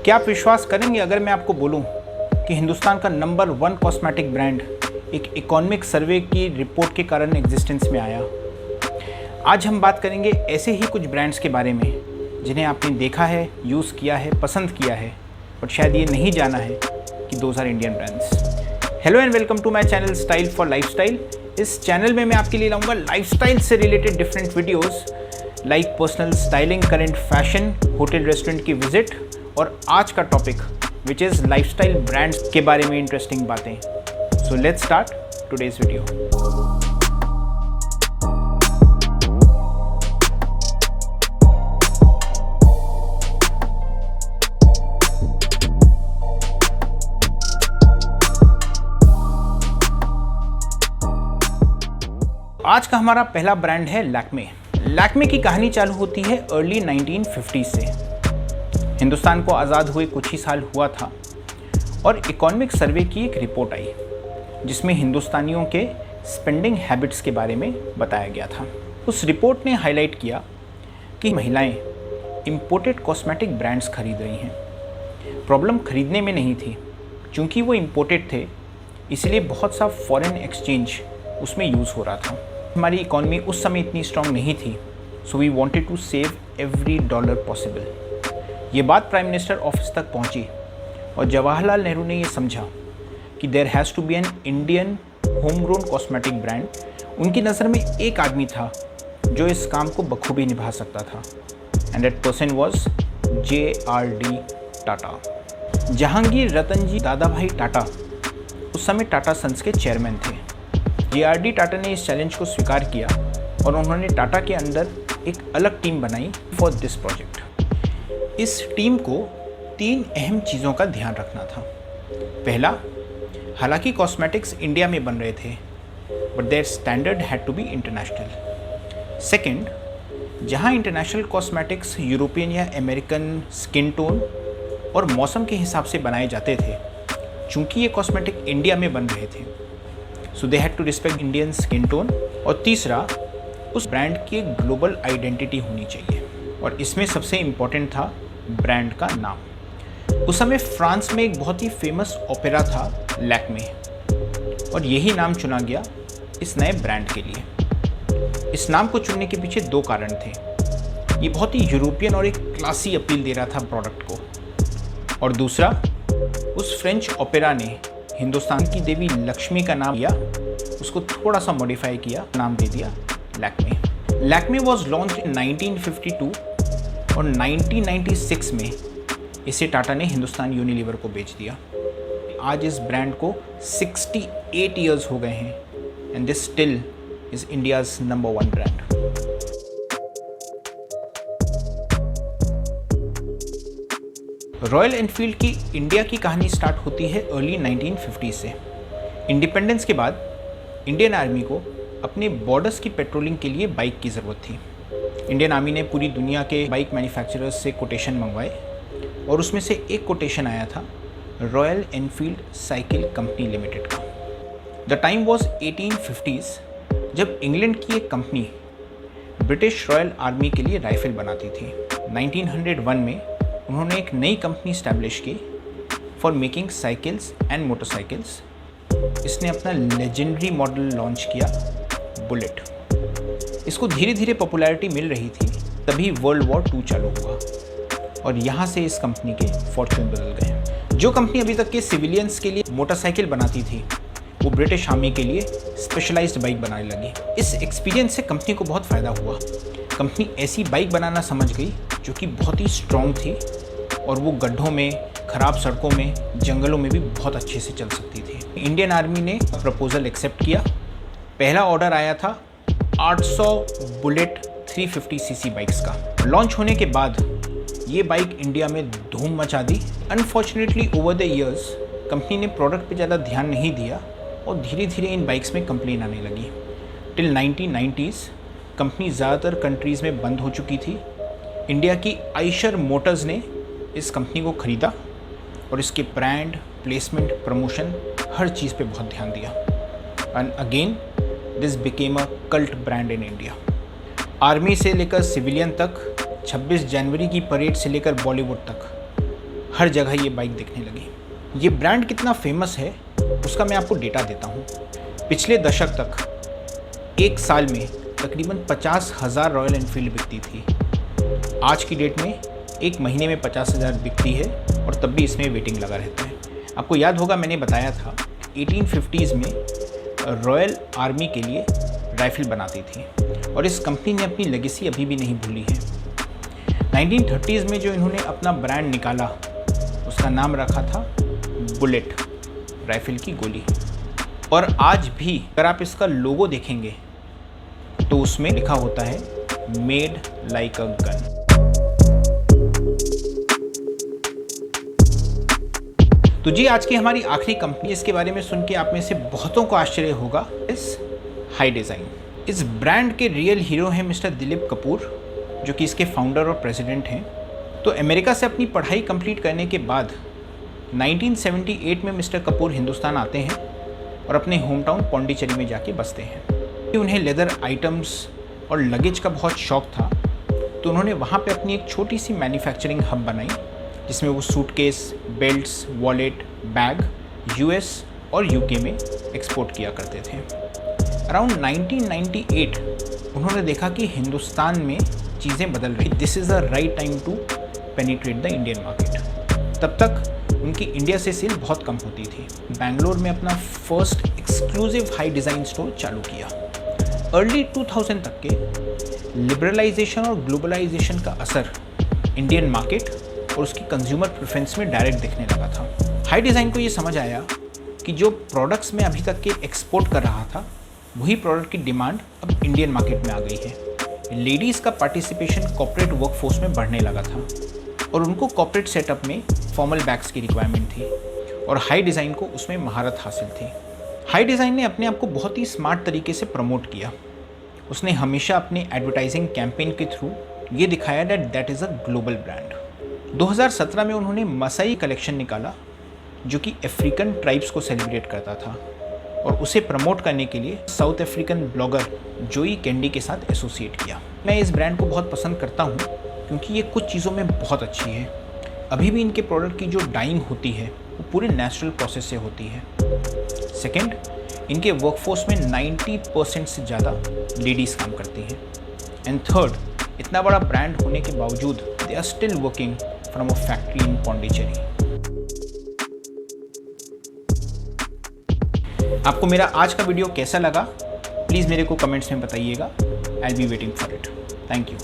क्या आप विश्वास करेंगे अगर मैं आपको बोलूं कि हिंदुस्तान का नंबर 1 कॉस्मेटिक ब्रांड एक इकोनॉमिक सर्वे की रिपोर्ट के कारण एग्जिस्टेंस में आया। आज हम बात करेंगे ऐसे ही कुछ ब्रांड्स के बारे में जिन्हें आपने देखा है, यूज़ किया है, पसंद किया है, बट शायद ये नहीं जाना है कि those are Indian brands. Hello and welcome to my channel style for lifestyle. इस चैनल में मैं आपके लिए लाऊंगा लाइफस्टाइल से related different videos like personal styling, current fashion, hotel restaurant की विजिट और आज का topic which is lifestyle brands के बारे में इंटरेस्टिंग बातें। So let's start today's video. आज का हमारा पहला ब्रांड है लैक्मे। लैक्मे की कहानी चालू होती है अर्ली 1950 से। हिंदुस्तान को आज़ाद हुए कुछ ही साल हुआ था और इकोनॉमिक सर्वे की एक रिपोर्ट आई जिसमें हिंदुस्तानियों के स्पेंडिंग हैबिट्स के बारे में बताया गया था। उस रिपोर्ट ने हाईलाइट किया कि महिलाएं इंपोर्टेड कॉस्मेटिक ब्रांड्स खरीद रही हैं। प्रॉब्लम खरीदने में नहीं थी, क्योंकि वो इंपोर्टेड थे इसलिए बहुत सा फॉरेन एक्सचेंज उसमें यूज़ हो रहा था। हमारी इकॉनमी उस समय इतनी स्ट्रॉन्ग नहीं थी, so we wanted to save every dollar possible. ये बात प्राइम मिनिस्टर ऑफिस तक पहुंची और जवाहरलाल नेहरू ने ये समझा कि there has to be an Indian home grown cosmetic brand. उनकी नज़र में एक आदमी था जो इस काम को बखूबी निभा सकता था, and that person was JRD Tata. Jehangir Ratan ji Dadabhai Tata उस समय टाटा सन्स के चेयरमैन थे। JRD टाटा ने इस चैलेंज को स्वीकार किया और उन्होंने टाटा के अंदर एक अलग टीम बनाई फॉर दिस प्रोजेक्ट। इस टीम को 3 अहम चीज़ों का ध्यान रखना था। पहला, हालांकि कॉस्मेटिक्स इंडिया में बन रहे थे but their standard had to be international. Second, जहां इंटरनेशनल कॉस्मेटिक्स यूरोपियन या अमेरिकन स्किन टोन और मौसम के हिसाब से बनाए जाते थे, चूँकि ये कॉस्मेटिक इंडिया में बन रहे थे so they had to respect Indian skin tone. और तीसरा, उस ब्रांड की एक ग्लोबल आइडेंटिटी होनी चाहिए और इसमें सबसे इम्पॉर्टेंट था ब्रांड का नाम। उस समय फ्रांस में एक बहुत ही फेमस ओपेरा था लैक्मे, और यही नाम चुना गया इस नए ब्रांड के लिए। इस नाम को चुनने के पीछे 2 कारण थे। ये बहुत ही यूरोपियन और एक क्लासी अपील दे रहा था प्रोडक्ट को, और दूसरा, उस फ्रेंच ओपेरा ने हिंदुस्तान की देवी लक्ष्मी का नाम लिया, उसको थोड़ा सा मॉडिफाई किया, नाम दे दिया Lakme. Lakme was launch in 1952 और 1996 में इसे टाटा ने हिंदुस्तान यूनिलीवर को बेच दिया। आज इस ब्रांड को 68 ईयर्स हो गए हैं and this still is India's number 1 brand. Royal Enfield की इंडिया की कहानी स्टार्ट होती है अर्ली 1950 से। इंडिपेंडेंस के बाद इंडियन आर्मी को अपने बॉर्डर्स की पेट्रोलिंग के लिए बाइक की ज़रूरत थी। इंडियन आर्मी ने पूरी दुनिया के बाइक मैन्युफैक्चरर्स से कोटेशन मंगवाए और उसमें से एक कोटेशन आया था royal Enfield cycle company limited का। द टाइम वॉज 1850s, जब इंग्लैंड की एक कंपनी ब्रिटिश रॉयल आर्मी के लिए राइफल बनाती थी। 1901 में उन्होंने एक नई कंपनी स्टैब्लिश की for making cycles and motorcycles. इसने अपना लेजेंडरी मॉडल लॉन्च किया, बुलेट। इसको धीरे धीरे पॉपुलैरिटी मिल रही थी, तभी वर्ल्ड वॉर 2 चालू हुआ और यहाँ से इस कंपनी के फॉर्चून बदल गए। जो कंपनी अभी तक के सिविलियंस के लिए मोटरसाइकिल बनाती थी, वो ब्रिटिश आर्मी के लिए स्पेशलाइज्ड बाइक बनाने लगी। इस एक्सपीरियंस से कंपनी को बहुत फ़ायदा हुआ। कंपनी ऐसी बाइक बनाना समझ गई जो कि बहुत ही स्ट्रॉन्ग थी और वो गड्ढों में, ख़राब सड़कों में, जंगलों में भी बहुत अच्छे से चल सकती थी। इंडियन आर्मी ने प्रपोज़ल एक्सेप्ट किया। पहला ऑर्डर आया था 800 बुलेट 350 सीसी बाइक्स का। लॉन्च होने के बाद ये बाइक इंडिया में धूम मचा दी। Unfortunately over the years company ने प्रोडक्ट पे ज़्यादा ध्यान नहीं दिया और धीरे धीरे इन बाइक्स में कंप्लेन आने लगी। टिल 1990s कंपनी ज़्यादातर कंट्रीज़ में बंद हो चुकी थी। इंडिया की आइशर मोटर्स ने इस कंपनी को ख़रीदा और इसके ब्रांड, प्लेसमेंट, प्रमोशन, हर चीज़ पे बहुत ध्यान दिया। And again this became a cult brand in India. Army से लेकर सिविलियन तक, 26 जनवरी की परेड से लेकर बॉलीवुड तक, हर जगह ये बाइक दिखने लगी। ये ब्रांड कितना फेमस है उसका मैं आपको डेटा देता हूँ। पिछले दशक तक एक साल में तकरीबन 50,000 रॉयल एनफील्ड बिकती थी। आज की डेट में एक महीने में 50,000 बिकती है और तब भी इसमें वेटिंग लगा रहता है। आपको याद होगा मैंने बताया था 1850s में रॉयल आर्मी के लिए राइफल बनाती थी और इस कंपनी ने अपनी लेगेसी अभी भी नहीं भूली है। 1930s में जो इन्होंने अपना ब्रांड निकाला उसका नाम रखा था बुलेट, राइफल की गोली। और आज भी अगर आप इसका लोगो देखेंगे तो उसमें लिखा होता है मेड लाइक अ गन। तो जी आज की हमारी आखिरी कंपनी, इसके बारे में सुन के आप में से बहुतों को आश्चर्य होगा, इस हाई डिज़ाइन। इस ब्रांड के रियल हीरो हैं मिस्टर दिलीप कपूर, जो कि इसके फाउंडर और प्रेसिडेंट हैं। तो अमेरिका से अपनी पढ़ाई कंप्लीट करने के बाद 1978 में मिस्टर कपूर हिंदुस्तान आते हैं और अपने होम टाउन पौंडीचेरी में जाके बसते हैं। उन्हें लेदर आइटम्स और लगेज का बहुत शौक था, तो उन्होंने वहाँ पे अपनी एक छोटी सी मैन्युफैक्चरिंग हब बनाई जिसमें वो suitcase, belts, wallet, bag US और यूके में एक्सपोर्ट किया करते थे। अराउंड 1998 उन्होंने देखा कि हिंदुस्तान में चीज़ें बदल रही, this is a right time to penetrate the Indian market. तब तक उनकी इंडिया से सेल बहुत कम होती थी। बेंगलोर में अपना first exclusive high design store चालू किया। अर्ली 2000 तक के लिबरलाइजेशन और ग्लोबलाइजेशन का असर इंडियन मार्केट और उसकी कंज्यूमर प्रेफरेंस में डायरेक्ट दिखने लगा था। हाई डिज़ाइन को ये समझ आया कि जो प्रोडक्ट्स में अभी तक के एक्सपोर्ट कर रहा था वही प्रोडक्ट की डिमांड अब इंडियन मार्केट में आ गई है। लेडीज़ का पार्टिसिपेशन कॉर्पोरेट वर्कफोर्स में बढ़ने लगा था और उनको कॉर्पोरेट सेटअप में फॉर्मल बैग्स की रिक्वायरमेंट थी और हाई डिज़ाइन को उसमें महारत हासिल थी। हाई डिज़ाइन ने अपने आप को बहुत ही स्मार्ट तरीके से प्रमोट किया। उसने हमेशा अपने एडवर्टाइजिंग कैंपेन के थ्रू ये दिखाया that is a global brand. 2017 में उन्होंने मसाई कलेक्शन निकाला जो कि अफ्रीकन ट्राइब्स को सेलिब्रेट करता था और उसे प्रमोट करने के लिए साउथ अफ्रीकन ब्लॉगर जोई कैंडी के साथ एसोसिएट किया। मैं इस ब्रांड को बहुत पसंद करता हूँ क्योंकि ये कुछ चीज़ों में बहुत अच्छी है। अभी भी इनके प्रोडक्ट की जो डाइंग होती है वो पूरे नेचुरल प्रोसेस से होती है। सेकेंड, इनके वर्कफोर्स में 90% से ज़्यादा लेडीज़ काम करती हैं। एंड थर्ड, इतना बड़ा ब्रांड होने के बावजूद they are still working from a factory in Pondicherry. आपको मेरा आज का वीडियो कैसा लगा प्लीज़ मेरे को कमेंट्स में बताइएगा। I will be waiting for it. Thank you.